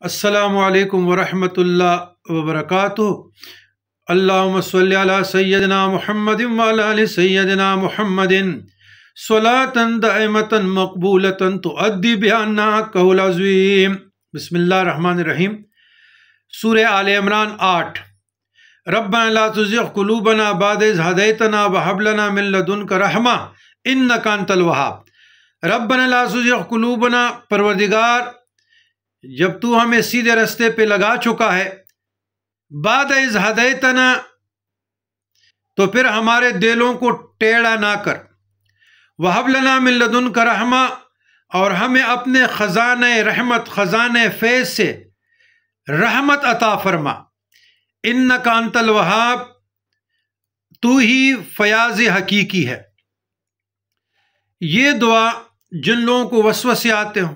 السلام علیکم ورحمۃ اللہ وبرکاتہ۔ اللہم صلی علی سیدنا محمد وعلی آل سیدنا محمد صلاۃ دائمۃ مقبولۃ تؤدی بہا عنا حقہ العظیم۔ بسم اللہ الرحمن الرحیم۔ سورہ آل عمران 8۔ ربنا لا تزغ قلوبنا بعد اذ ہدیتنا وہب لنا من لدنک رحمہ انک انت الوہاب۔ ربنا لا تزغ قلوبنا، پروردگار جب تو ہمیں سیدھے رستے پہ لگا چکا ہے، بعد اذ ہدیتنا، تو پھر ہمارے دلوں کو ٹیڑھا نہ کر، وہب لنا من لدنک رحمہ، اور ہمیں اپنے خزانہ رحمت، خزانہ فیض سے رحمت عطا فرما۔ انک انت الوہاب، تو ہی فیاض حقیقی ہے۔ یہ دعا جن لوگوں کو وسوسے آتے ہوں،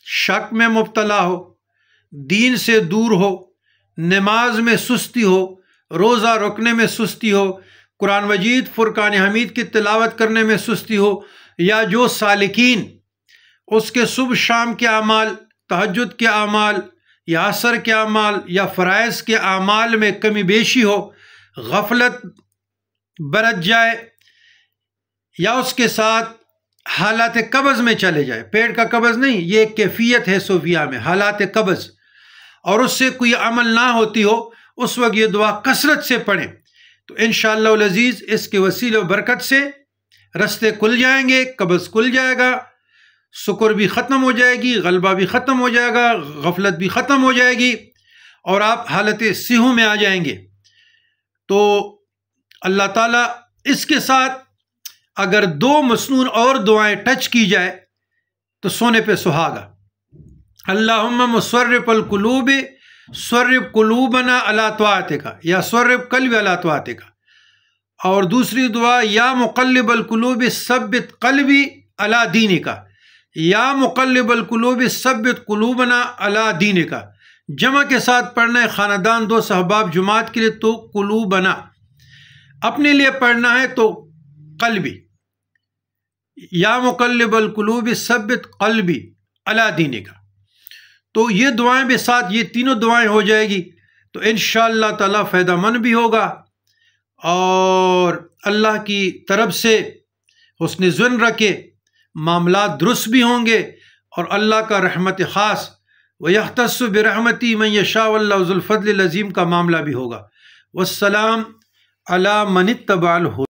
شک میں مبتلا ہو، دین سے دور ہو، نماز میں سستی ہو، روزہ رکنے میں سستی ہو، قرآن مجید فرقان حمید کی تلاوت کرنے میں سستی ہو، یا جو سالکین اس کے صبح شام کے اعمال، تہجد کے اعمال یا عصر کے اعمال یا فرائض کے اعمال میں کمی بیشی ہو، غفلت برت جائے، یا اس کے ساتھ حالات قبض میں چلے جائے، پیٹ کا قبض نہیں، یہ ایک کیفیت ہے صوفیہ میں، حالات قبض، اور اس سے کوئی عمل نہ ہوتی ہو، اس وقت یہ دعا کثرت سے پڑھیں تو انشاءاللہ العزیز اس کے وسیلہ و برکت سے رستے کھل جائیں گے، قبض کھل جائے گا، سکر بھی ختم ہو جائے گی، غلبہ بھی ختم ہو جائے گا، غفلت بھی ختم ہو جائے گی، اور آپ حالت صحو میں آ جائیں گے۔ تو اللہ تعالیٰ اس کے ساتھ اگر دو مسنون اور دعائیں ٹچ کی جائے تو سونے پہ سہاگا۔ اللہم مصرف القلوب صرف قلوبنا علی طاعتک، یا صرف قلبی علی طاعتک، اور دوسری دعا یا مقلب القلوب ثبت قلبی علی دینک، یا مقلب القلوب ثبت قلوبنا علی دینک۔ جمع کے ساتھ پڑھنا ہے، خاندان دو صحباب جماعت کے لیے تو قلوبنا، اپنے لیے پڑھنا ہے تو قلبی، یا مقلب القلوب ثبت قلبی علی دینک۔ تو یہ دعائیں بھی ساتھ، یہ تینوں دعائیں ہو جائے گی تو انشاءاللہ تعالیٰ فائدہ مند بھی ہوگا، اور اللہ کی طرف سے حسن ظن رکھے، معاملات درست بھی ہوں گے، اور اللہ کا رحمت خاص وَيَخْتَصُّ بِرَحْمَتِهِ مَن يَشَاءُ وَاللَّهُ ذُو الْفَضْلِ الْعَظِيمِ کا معاملہ بھی ہوگا۔ والسلام علی من اتبع الہدی۔